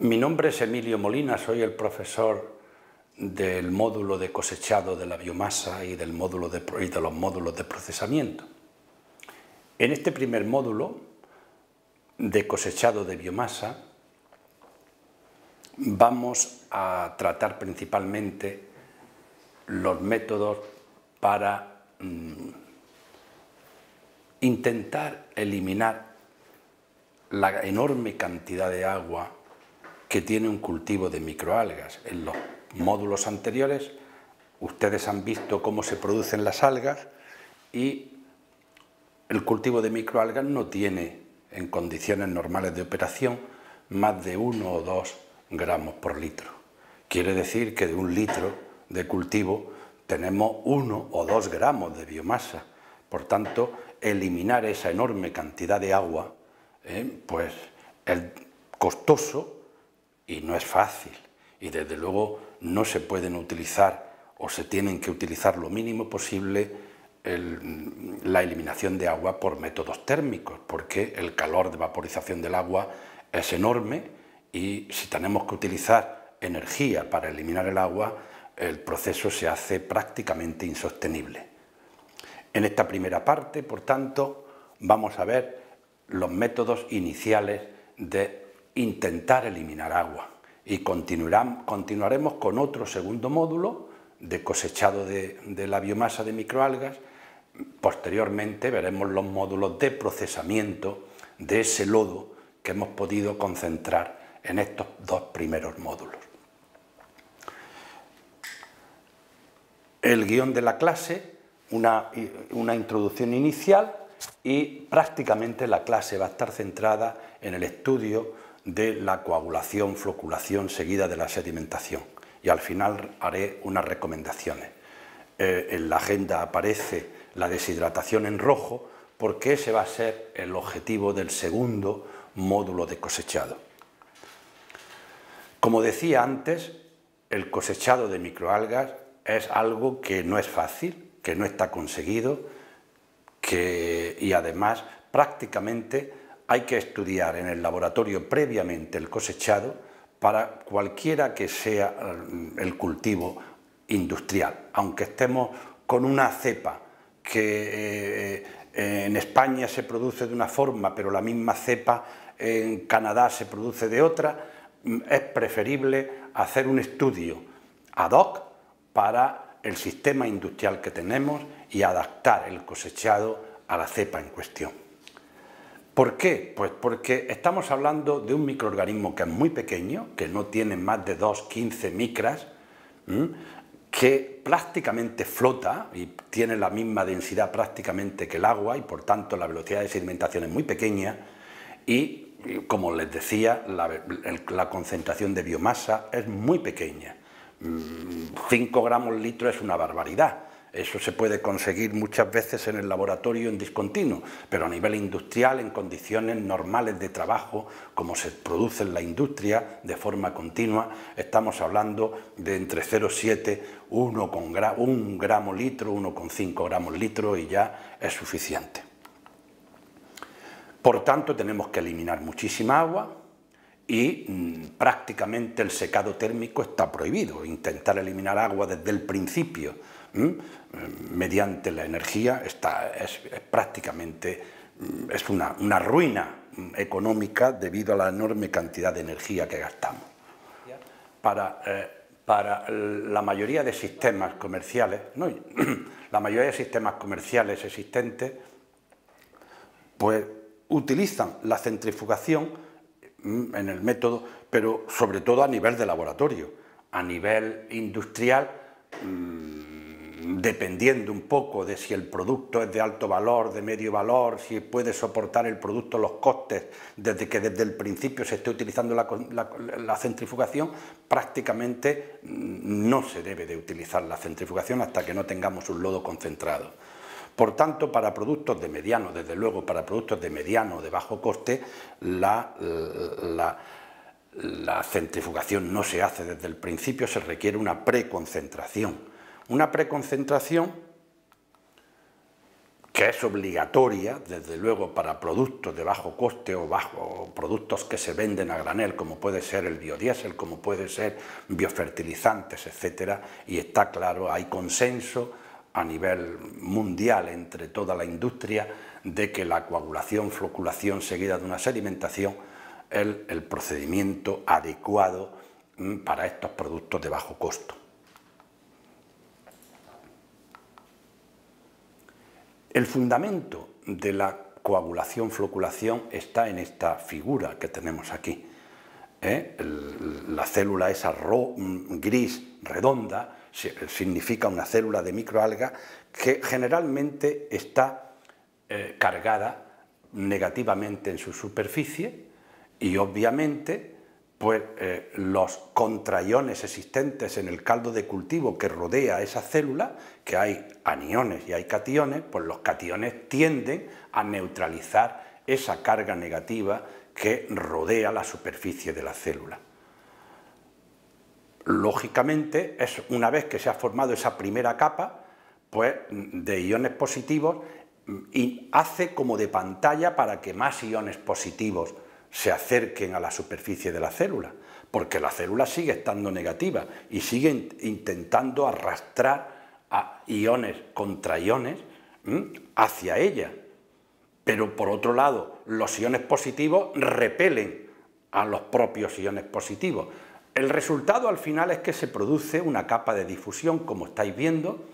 Mi nombre es Emilio Molina, soy el profesor del módulo de cosechado de la biomasa y de los módulos de procesamiento. En este primer módulo de cosechado de biomasa vamos a tratar principalmente los métodos para intentar eliminar la enorme cantidad de agua que tiene un cultivo de microalgas. En los módulos anteriores ustedes han visto cómo se producen las algas y el cultivo de microalgas no tiene en condiciones normales de operación más de 1 o 2 gramos por litro. Quiere decir que de 1 litro de cultivo tenemos 1 o 2 gramos de biomasa. Por tanto, eliminar esa enorme cantidad de agua pues es costoso y no es fácil, y desde luego no se pueden utilizar o se tienen que utilizar lo mínimo posible la eliminación de agua por métodos térmicos, porque el calor de vaporización del agua es enorme y si tenemos que utilizar energía para eliminar el agua, el proceso se hace prácticamente insostenible. En esta primera parte, por tanto, vamos a ver los métodos iniciales de intentar eliminar agua y continuaremos con otro segundo módulo de cosechado de la biomasa de microalgas. Posteriormente veremos los módulos de procesamiento de ese lodo que hemos podido concentrar en estos 2 primeros módulos. El guión de la clase, una introducción inicial, y prácticamente la clase va a estar centrada en el estudio de la coagulación, floculación seguida de la sedimentación, y al final haré unas recomendaciones. En la agenda aparece la deshidratación en rojo porque ese va a ser el objetivo del segundo módulo de cosechado. Como decía antes, el cosechado de microalgas es algo que no es fácil, que no está conseguido, y además prácticamente hay que estudiar en el laboratorio previamente el cosechado para cualquiera que sea el cultivo industrial. Aunque estemos con una cepa que en España se produce de una forma, pero la misma cepa en Canadá se produce de otra, es preferible hacer un estudio ad hoc para el sistema industrial que tenemos y adaptar el cosechado a la cepa en cuestión. ¿Por qué? Pues porque estamos hablando de un microorganismo que es muy pequeño, que no tiene más de 2-15 micras, que prácticamente flota y tiene la misma densidad prácticamente que el agua y por tanto la velocidad de sedimentación es muy pequeña y como les decía, la concentración de biomasa es muy pequeña. 5 gramos litro es una barbaridad. Eso se puede conseguir muchas veces en el laboratorio en discontinuo, pero a nivel industrial, en condiciones normales de trabajo, como se produce en la industria de forma continua, estamos hablando de entre 0,7, 1 gramo litro, 1,5 gramos litro y ya es suficiente. Por tanto, tenemos que eliminar muchísima agua y prácticamente el secado térmico está prohibido. Intentar eliminar agua desde el principio mediante la energía es prácticamente una ruina económica debido a la enorme cantidad de energía que gastamos. Para la mayoría de sistemas comerciales, la mayoría de sistemas comerciales existentes, pues utilizan la centrifugación en el método, pero sobre todo a nivel de laboratorio. A nivel industrial, dependiendo un poco de si el producto es de alto valor, de medio valor, si puede soportar el producto los costes, desde el principio se esté utilizando la centrifugación, prácticamente no se debe de utilizar la centrifugación hasta que no tengamos un lodo concentrado. Por tanto, para productos de mediano, desde luego para productos de mediano o de bajo coste, la centrifugación no se hace desde el principio, se requiere una preconcentración. Una preconcentración que es obligatoria, desde luego, para productos de bajo coste o productos que se venden a granel, como puede ser el biodiesel, como puede ser biofertilizantes, etcétera, y está claro, hay consenso a nivel mundial entre toda la industria de que la coagulación, floculación seguida de una sedimentación es el procedimiento adecuado para estos productos de bajo costo. El fundamento de la coagulación-floculación está en esta figura que tenemos aquí. La célula esa gris, redonda, significa una célula de microalga que generalmente está cargada negativamente en su superficie y obviamente pues, los contraiones existentes en el caldo de cultivo que rodea esa célula, que hay aniones y hay cationes, pues los cationes tienden a neutralizar esa carga negativa que rodea la superficie de la célula. Lógicamente, una vez que se ha formado esa primera capa pues, de iones positivos, y hace como de pantalla para que más iones positivos se acerquen a la superficie de la célula, porque la célula sigue estando negativa y sigue intentando arrastrar a iones contra iones hacia ella. Pero por otro lado, los iones positivos repelen a los propios iones positivos. El resultado al final es que se produce una capa de difusión, como estáis viendo,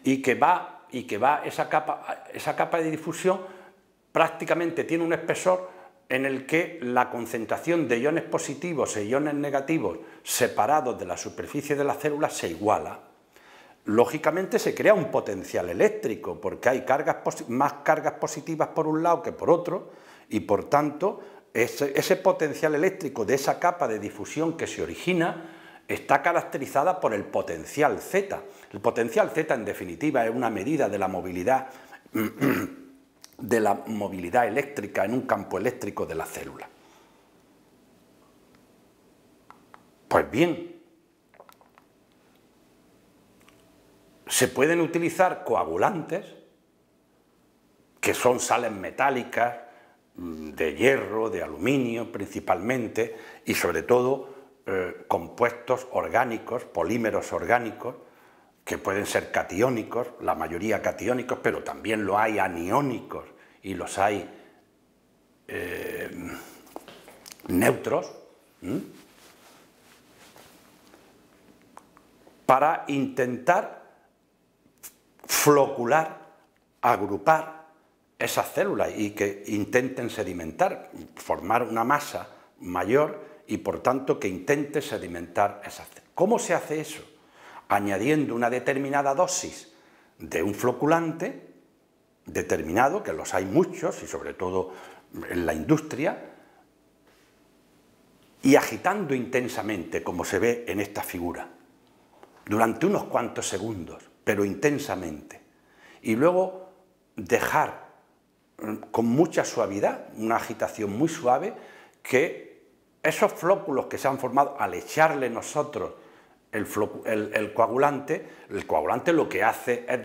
y que va esa capa de difusión prácticamente tiene un espesor en el que la concentración de iones positivos e iones negativos separados de la superficie de la célula se iguala. Lógicamente se crea un potencial eléctrico porque hay más cargas positivas por un lado que por otro y por tanto ese potencial eléctrico de esa capa de difusión que se origina está caracterizada por el potencial Z. El potencial Z en definitiva es una medida de la movilidad eléctrica en un campo eléctrico de la célula. Pues bien, se pueden utilizar coagulantes, que son sales metálicas, de hierro, de aluminio principalmente, y sobre todo compuestos orgánicos, polímeros orgánicos, que pueden ser catiónicos, la mayoría catiónicos, pero también lo hay aniónicos y los hay neutros, para intentar flocular, agrupar esas células y que intenten sedimentar, formar una masa mayor y por tanto que intente sedimentar esas células. ¿Cómo se hace eso? Añadiendo una determinada dosis de un floculante determinado, que los hay muchos y sobre todo en la industria, y agitando intensamente, como se ve en esta figura, durante unos cuantos segundos, pero intensamente, y luego dejar con mucha suavidad, una agitación muy suave, que esos flóculos que se han formado al echarle nosotros el coagulante lo que hace es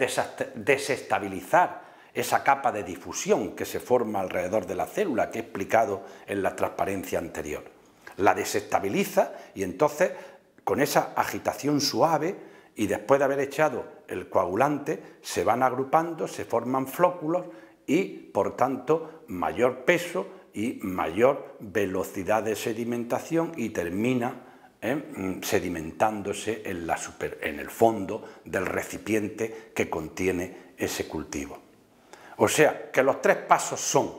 desestabilizar esa capa de difusión que se forma alrededor de la célula, que he explicado en la transparencia anterior. La desestabiliza y entonces, con esa agitación suave y después de haber echado el coagulante, se van agrupando, se forman flóculos y, por tanto, mayor peso y mayor velocidad de sedimentación y termina sedimentándose en el fondo del recipiente que contiene ese cultivo. O sea, que los tres pasos son,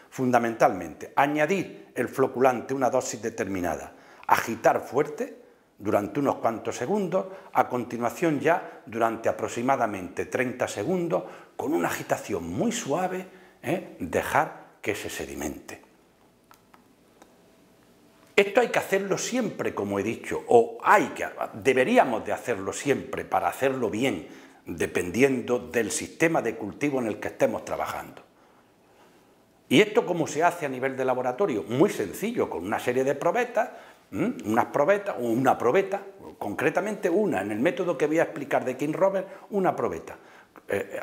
fundamentalmente, añadir el floculante una dosis determinada, agitar fuerte durante unos cuantos segundos, a continuación ya durante aproximadamente 30 segundos, con una agitación muy suave, dejar que se sedimente. Esto hay que hacerlo siempre, como he dicho, o deberíamos de hacerlo siempre para hacerlo bien, dependiendo del sistema de cultivo en el que estemos trabajando. ¿Y esto cómo se hace a nivel de laboratorio? Muy sencillo, con una serie de probetas, una probeta, concretamente una, en el método que voy a explicar de King Robert, una probeta,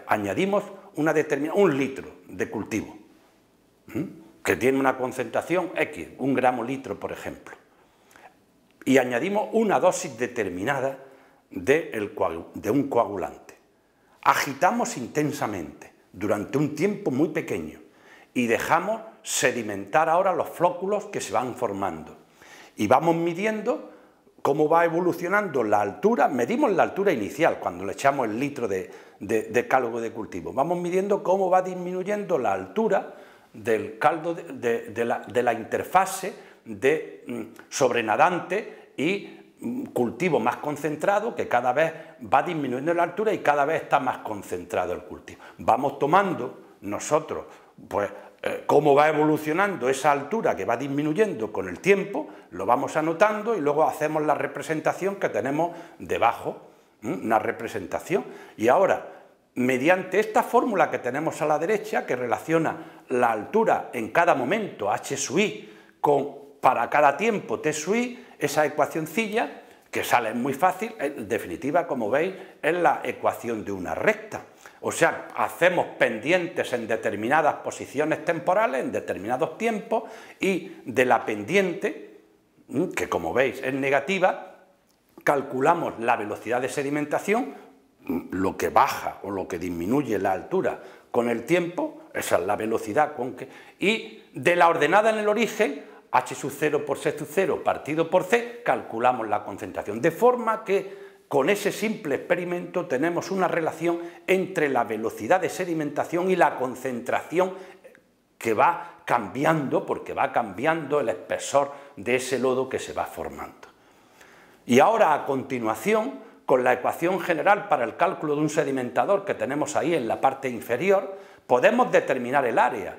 añadimos un litro de cultivo, que tiene una concentración X, 1 gramo litro, por ejemplo, y añadimos una dosis determinada de un coagulante. Agitamos intensamente durante un tiempo muy pequeño y dejamos sedimentar ahora los flóculos que se van formando. Y vamos midiendo cómo va evolucionando la altura, medimos la altura inicial cuando le echamos el litro de caldo de cultivo. Vamos midiendo cómo va disminuyendo la altura del caldo de la interfase de sobrenadante y cultivo más concentrado, que cada vez va disminuyendo la altura y cada vez está más concentrado el cultivo. Vamos tomando nosotros, pues, cómo va evolucionando esa altura que va disminuyendo con el tiempo, lo vamos anotando y luego hacemos la representación que tenemos debajo, una representación. Y ahora, mediante esta fórmula que tenemos a la derecha, que relaciona la altura en cada momento, h sub i, para cada tiempo t sub i, esa ecuacioncilla, que sale muy fácil, en definitiva, como veis, es la ecuación de una recta. O sea, hacemos pendientes en determinadas posiciones temporales, en determinados tiempos, y de la pendiente, que como veis es negativa, calculamos la velocidad de sedimentación, lo que baja o lo que disminuye la altura con el tiempo, esa es la velocidad con que... Y de la ordenada en el origen, h sub 0 por c sub 0 partido por c, calculamos la concentración, de forma que con ese simple experimento tenemos una relación entre la velocidad de sedimentación y la concentración que va cambiando, porque va cambiando el espesor de ese lodo que se va formando. Y ahora, a continuación, con la ecuación general para el cálculo de un sedimentador que tenemos ahí en la parte inferior, podemos determinar el área.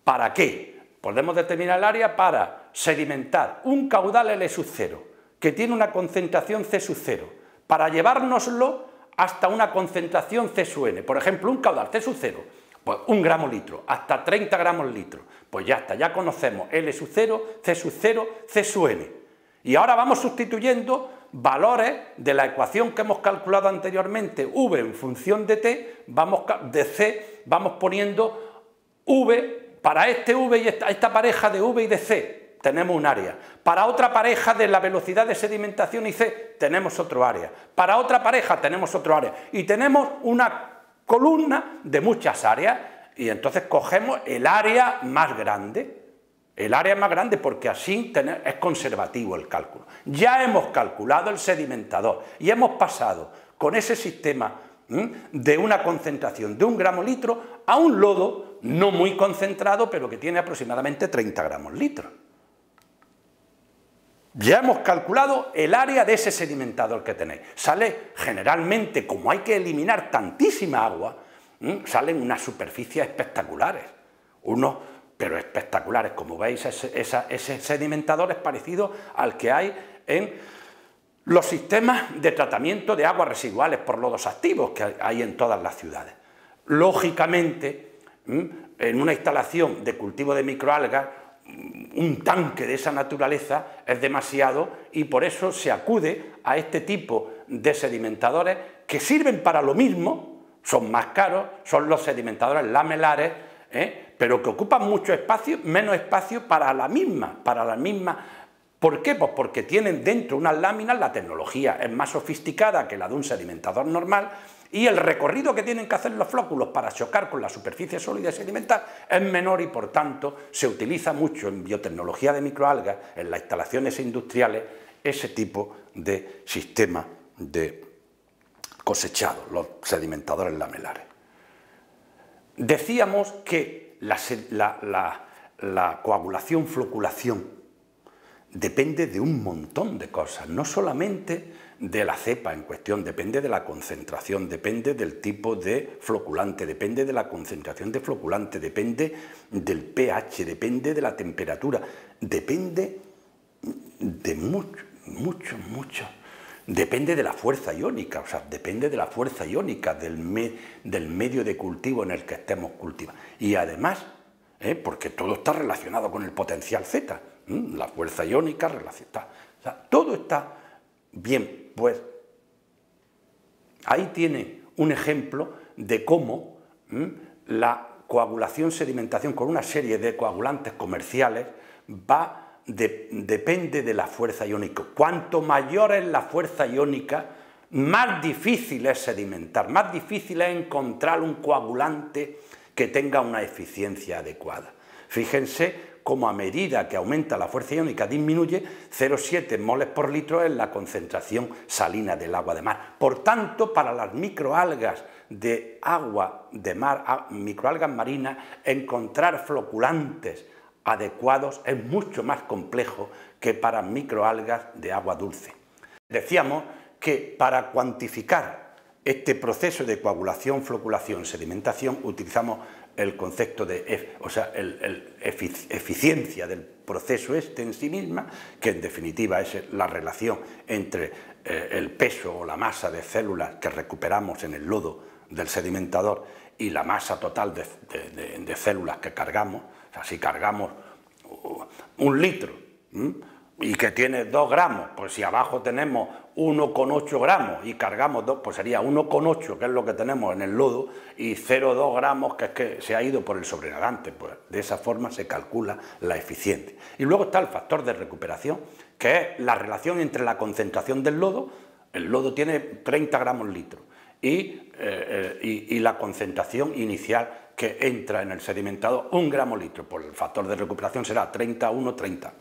¿Para qué? Podemos determinar el área para sedimentar un caudal L sub 0, que tiene una concentración C sub 0, para llevárnoslo hasta una concentración C sub n. Por ejemplo, un caudal C sub 0, pues 1 gramo litro, hasta 30 gramos litro. Pues ya está, ya conocemos L sub 0, C sub 0, C sub n. Y ahora vamos sustituyendo valores de la ecuación que hemos calculado anteriormente, V en función de T, de C, vamos poniendo V. Para este V y esta pareja de V y de C tenemos un área. Para otra pareja de la velocidad de sedimentación y C tenemos otro área. Para otra pareja tenemos otro área. Y tenemos una columna de muchas áreas. Y entonces cogemos el área más grande. El área más grande porque así es conservativo el cálculo. Ya hemos calculado el sedimentador y hemos pasado con ese sistema de una concentración de 1 gramo litro a un lodo no muy concentrado, pero que tiene aproximadamente 30 gramos litro. Ya hemos calculado el área de ese sedimentador que tenéis. Sale generalmente, como hay que eliminar tantísima agua, salen unas superficies espectaculares. Pero espectaculares, como veis, ese sedimentador es parecido al que hay en los sistemas de tratamiento de aguas residuales por lodos activos que hay en todas las ciudades. Lógicamente, en una instalación de cultivo de microalgas, un tanque de esa naturaleza es demasiado y por eso se acude a este tipo de sedimentadores que sirven para lo mismo, son más caros, son los sedimentadores lamelares, pero que ocupan mucho espacio, menos espacio para la misma. ¿Por qué? Pues porque tienen dentro unas láminas, la tecnología es más sofisticada que la de un sedimentador normal y el recorrido que tienen que hacer los flóculos para chocar con la superficie sólida y sedimentar es menor y por tanto se utiliza mucho en biotecnología de microalgas, en las instalaciones industriales, ese tipo de sistema de cosechado, los sedimentadores lamelares. Decíamos que la coagulación-floculación depende de un montón de cosas, no solamente de la cepa en cuestión, depende de la concentración, depende del tipo de floculante, depende de la concentración de floculante, depende del pH, depende de la temperatura, depende de mucho, depende de la fuerza iónica, o sea, depende de la fuerza iónica del medio de cultivo en el que estemos cultivando. Y además, porque todo está relacionado con el potencial Z, la fuerza iónica, o sea, todo está bien, pues ahí tiene un ejemplo de cómo la coagulación, sedimentación con una serie de coagulantes comerciales depende de la fuerza iónica. Cuanto mayor es la fuerza iónica, más difícil es sedimentar, más difícil es encontrar un coagulante que tenga una eficiencia adecuada. Fíjense cómo a medida que aumenta la fuerza iónica disminuye, 0,7 moles por litro es la concentración salina del agua de mar. Por tanto, para las microalgas de agua de mar, microalgas marinas, encontrar floculantes adecuados es mucho más complejo que para microalgas de agua dulce. Decíamos que para cuantificar este proceso de coagulación, floculación, sedimentación, utilizamos el concepto de eficiencia del proceso este en sí misma, que en definitiva es la relación entre el peso o la masa de células que recuperamos en el lodo del sedimentador y la masa total de células que cargamos. O sea, si cargamos 1 litro y que tiene 2 gramos, pues si abajo tenemos 1,8 gramos y cargamos 2, pues sería 1,8, que es lo que tenemos en el lodo, y 0,2 gramos, que es que se ha ido por el sobrenadante. Pues de esa forma se calcula la eficiencia. Y luego está el factor de recuperación, que es la relación entre la concentración del lodo. El lodo tiene 30 gramos litro y la concentración inicial que entra en el sedimentado, 1 gramo litro. Pues el factor de recuperación será 30:1:30.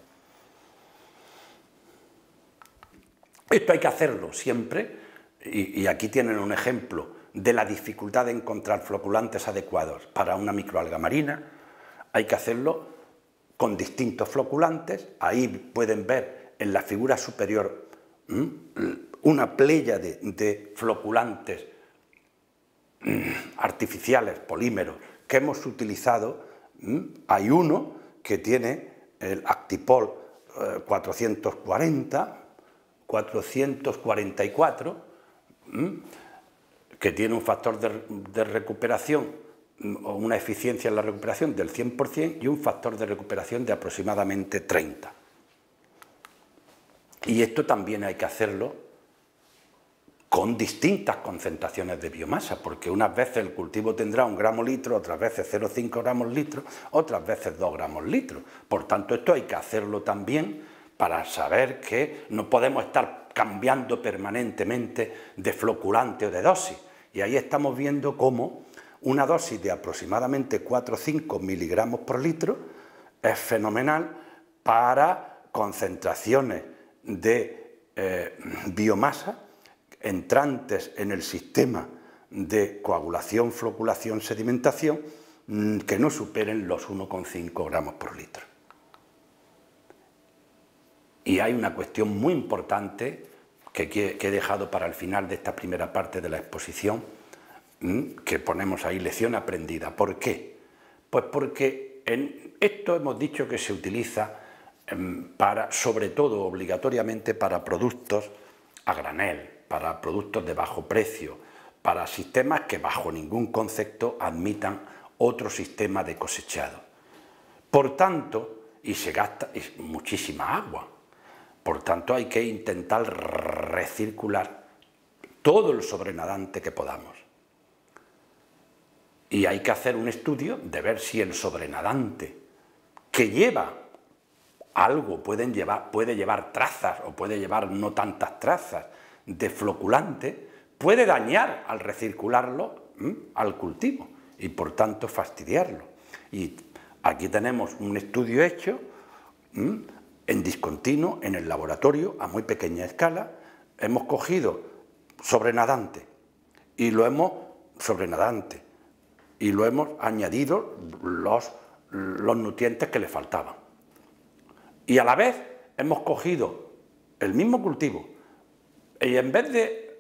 Esto hay que hacerlo siempre, y aquí tienen un ejemplo de la dificultad de encontrar floculantes adecuados para una microalga marina. Hay que hacerlo con distintos floculantes. Ahí pueden ver en la figura superior una pléyade de floculantes artificiales, polímeros, que hemos utilizado. Hay uno que tiene el Actipol 444, que tiene un factor de recuperación o una eficiencia en la recuperación del 100% y un factor de recuperación de aproximadamente 30. Y esto también hay que hacerlo con distintas concentraciones de biomasa, porque unas veces el cultivo tendrá 1 gramo litro, otras veces 0,5 gramos litro, otras veces 2 gramos litro. Por tanto, esto hay que hacerlo también para saber que no podemos estar cambiando permanentemente de floculante o de dosis. Y ahí estamos viendo cómo una dosis de aproximadamente 4 o 5 miligramos por litro es fenomenal para concentraciones de biomasa entrantes en el sistema de coagulación, floculación, sedimentación, que no superen los 1,5 gramos por litro. Y hay una cuestión muy importante que he dejado para el final de esta primera parte de la exposición, que ponemos ahí, lección aprendida. ¿Por qué? Pues porque en esto hemos dicho que se utiliza sobre todo obligatoriamente para productos a granel, para productos de bajo precio, para sistemas que bajo ningún concepto admitan otro sistema de cosechado. Por tanto, y se gasta muchísima agua. Por tanto, hay que intentar recircular todo el sobrenadante que podamos. Y hay que hacer un estudio de ver si el sobrenadante que lleva algo, puede llevar trazas o puede llevar no tantas trazas de floculante, puede dañar al recircularlo al cultivo y por tanto fastidiarlo. Y aquí tenemos un estudio hecho en discontinuo, en el laboratorio, a muy pequeña escala. Hemos cogido sobrenadante y lo hemos añadido los nutrientes que le faltaban. Y a la vez hemos cogido el mismo cultivo y en vez de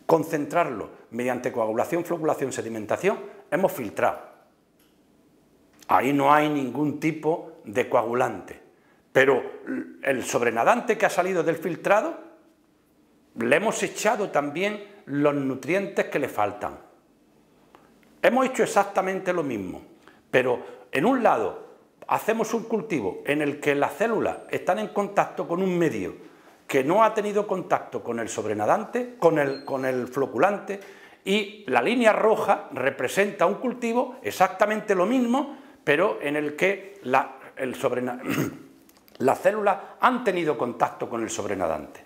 concentrarlo mediante coagulación, floculación, sedimentación, hemos filtrado. Ahí no hay ningún tipo de coagulante. Pero el sobrenadante que ha salido del filtrado, le hemos echado también los nutrientes que le faltan. Hemos hecho exactamente lo mismo, pero en un lado hacemos un cultivo en el que las células están en contacto con un medio que no ha tenido contacto con el sobrenadante, con el floculante, Y la línea roja representa un cultivo exactamente lo mismo, pero en el que las células han tenido contacto con el sobrenadante.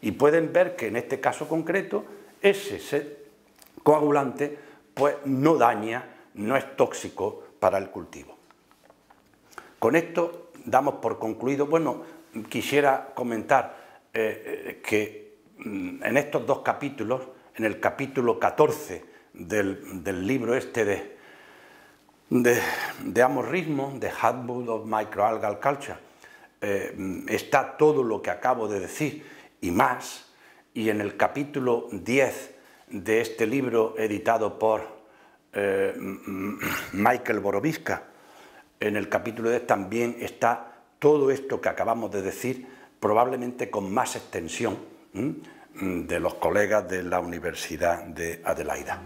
Y pueden ver que en este caso concreto, ese coagulante pues no daña, no es tóxico para el cultivo. Con esto damos por concluido. Bueno, quisiera comentar que en estos dos capítulos, en el capítulo 14 del libro este de Amos Rismond, The Handbook of Microalgal Culture, está todo lo que acabo de decir y más, y en el capítulo 10 de este libro editado por Michael Borowiecka, en el capítulo 10 también está todo esto que acabamos de decir, probablemente con más extensión de los colegas de la Universidad de Adelaida.